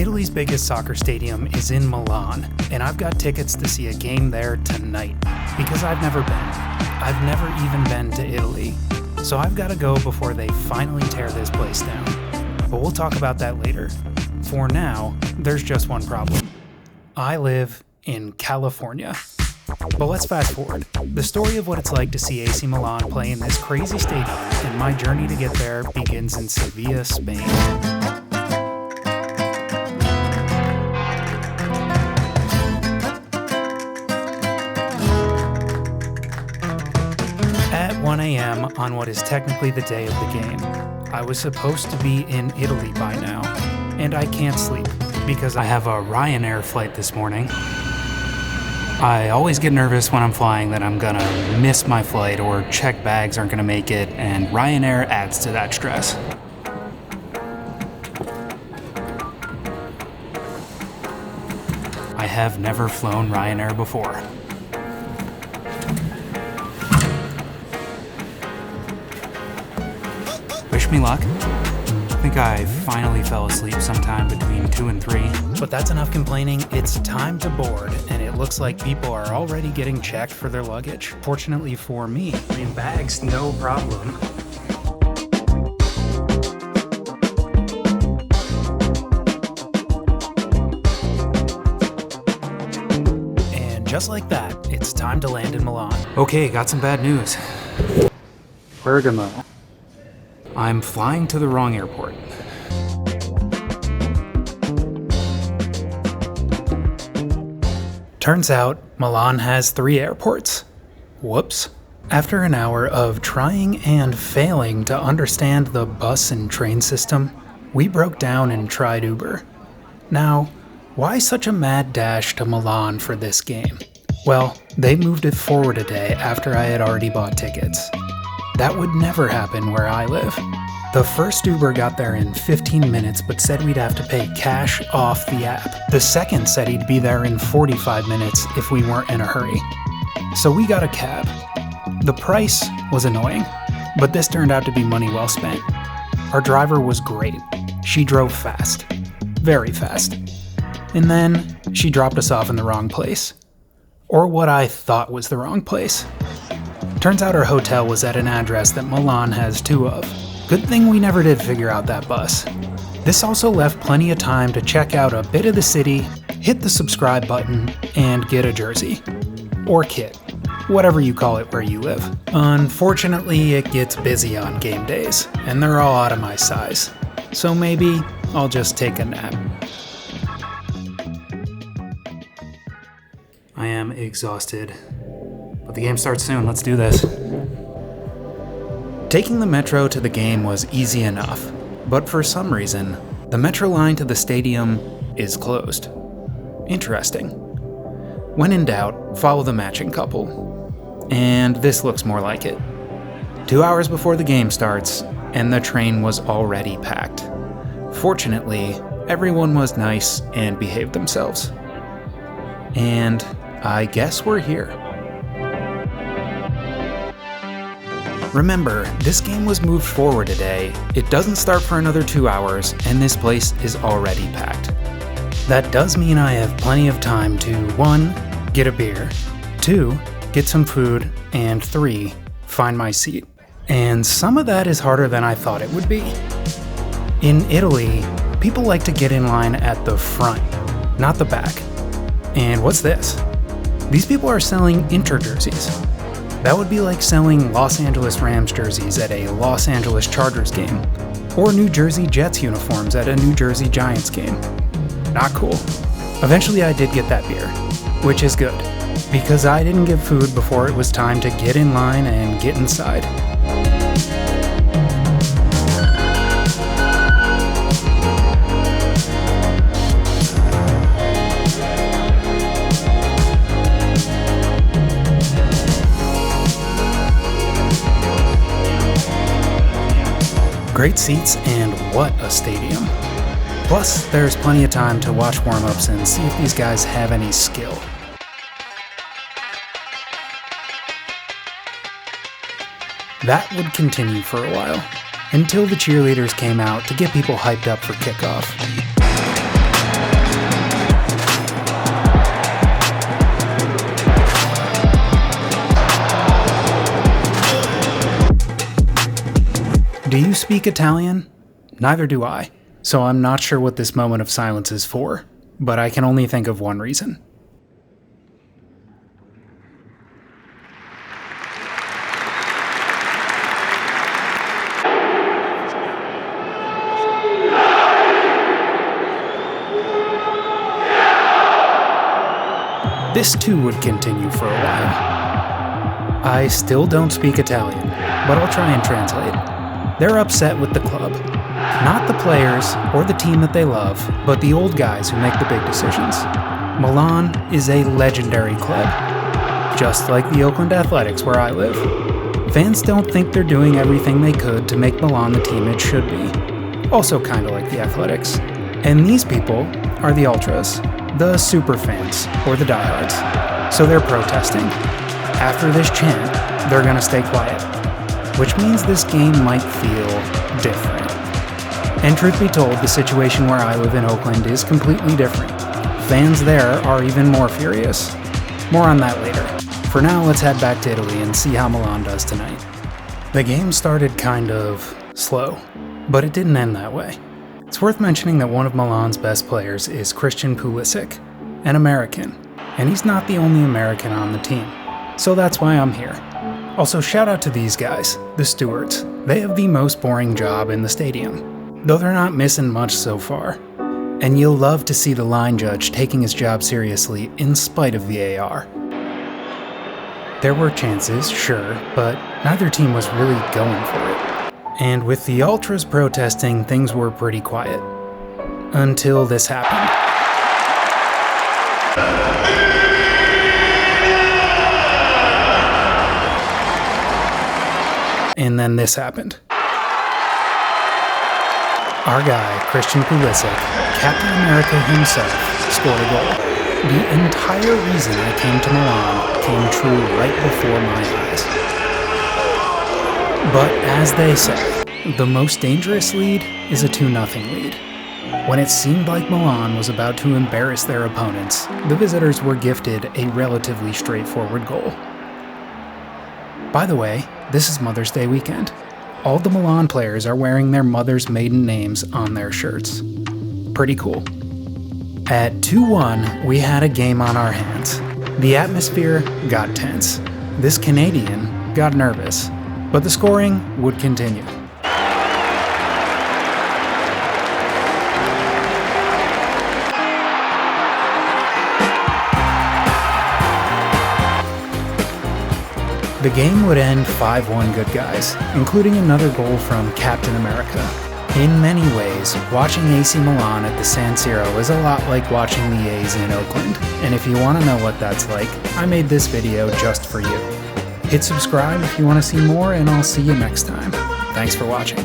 Italy's biggest soccer stadium is in Milan, and I've got tickets to see a game there tonight, because I've never been. I've never even been to Italy, so I've got to go before they finally tear this place down. But we'll talk about that later. For now, there's just one problem. I live in California. But let's fast forward. The story of what it's like to see AC Milan play in this crazy stadium and my journey to get there begins in Sevilla, Spain. At 1 a.m. on what is technically the day of the game, I was supposed to be in Italy by now, and I can't sleep because I have a Ryanair flight this morning. I always get nervous when I'm flying that I'm gonna miss my flight or check bags aren't gonna make it, and Ryanair adds to that stress. I have never flown Ryanair before. Wish me luck. I think I finally fell asleep sometime between 2 and 3. But that's enough complaining. It's time to board, and it looks like people are already getting checked for their luggage. Fortunately for me, bags, no problem. And just like that, it's time to land in Milan. Okay, got some bad news. Bergamo. I'm flying to the wrong airport. Turns out, Milan has 3 airports. Whoops. After an hour of trying and failing to understand the bus and train system, we broke down and tried Uber. Now, why such a mad dash to Milan for this game? Well, they moved it forward a day after I had already bought tickets. That would never happen where I live. The first Uber got there in 15 minutes but said we'd have to pay cash off the app. The second said he'd be there in 45 minutes if we weren't in a hurry. So we got a cab. The price was annoying, but this turned out to be money well spent. Our driver was great. She drove fast. Very fast. And then she dropped us off in the wrong place. Or what I thought was the wrong place. Turns out our hotel was at an address that Milan has 2 of. Good thing we never did figure out that bus. This also left plenty of time to check out a bit of the city, hit the subscribe button, and get a jersey. Or kit. Whatever you call it where you live. Unfortunately, it gets busy on game days, and they're all out of my size. So maybe I'll just take a nap. I am exhausted. But the game starts soon, let's do this. Taking the metro to the game was easy enough, but for some reason, the metro line to the stadium is closed. Interesting. When in doubt, follow the matching couple. And this looks more like it. 2 hours before the game starts, and the train was already packed. Fortunately, everyone was nice and behaved themselves. And I guess we're here. Remember, this game was moved forward a day, it doesn't start for another 2 hours, and this place is already packed. That does mean I have plenty of time to 1. Get a beer, 2. Get some food, and 3. Find my seat. And some of that is harder than I thought it would be. In Italy, people like to get in line at the front, not the back. And what's this? These people are selling Inter jerseys. That would be like selling Los Angeles Rams jerseys at a Los Angeles Chargers game, or New Jersey Jets uniforms at a New Jersey Giants game. Not cool. Eventually I did get that beer, which is good, because I didn't get food before it was time to get in line and get inside. Great seats, and what a stadium. Plus, there's plenty of time to watch warm-ups and see if these guys have any skill. That would continue for a while, until the cheerleaders came out to get people hyped up for kickoff. Do you speak Italian? Neither do I, so I'm not sure what this moment of silence is for, but I can only think of one reason. This too would continue for a while. I still don't speak Italian, but I'll try and translate. They're upset with the club. Not the players or the team that they love, but the old guys who make the big decisions. Milan is a legendary club, just like the Oakland Athletics where I live. Fans don't think they're doing everything they could to make Milan the team it should be. Also kinda like the Athletics. And these people are the ultras, the super fans, or the diehards. So they're protesting. After this chant, they're gonna stay quiet, which means this game might feel different. And truth be told, the situation where I live in Oakland is completely different. Fans there are even more furious. More on that later. For now, let's head back to Italy and see how Milan does tonight. The game started kind of slow, but it didn't end that way. It's worth mentioning that one of Milan's best players is Christian Pulisic, an American, and he's not the only American on the team, so that's why I'm here. Also, shout out to these guys, the stewards. They have the most boring job in the stadium, though they're not missing much so far. And you'll love to see the line judge taking his job seriously in spite of VAR. There were chances, sure, but neither team was really going for it. And with the Ultras protesting, things were pretty quiet. Until this happened. And then this happened. Our guy, Christian Pulisic, Captain America himself, scored a goal. The entire reason I came to Milan came true right before my eyes. But as they say, the most dangerous lead is a 2-0 lead. When it seemed like Milan was about to embarrass their opponents, the visitors were gifted a relatively straightforward goal. By the way, this is Mother's Day weekend. All the Milan players are wearing their mother's maiden names on their shirts. Pretty cool. At 2-1, we had a game on our hands. The atmosphere got tense. This Canadian got nervous. But the scoring would continue. The game would end 5-1 good guys, including another goal from Captain America. In many ways, watching AC Milan at the San Siro is a lot like watching the A's in Oakland, and if you want to know what that's like, I made this video just for you. Hit subscribe if you want to see more, and I'll see you next time. Thanks for watching.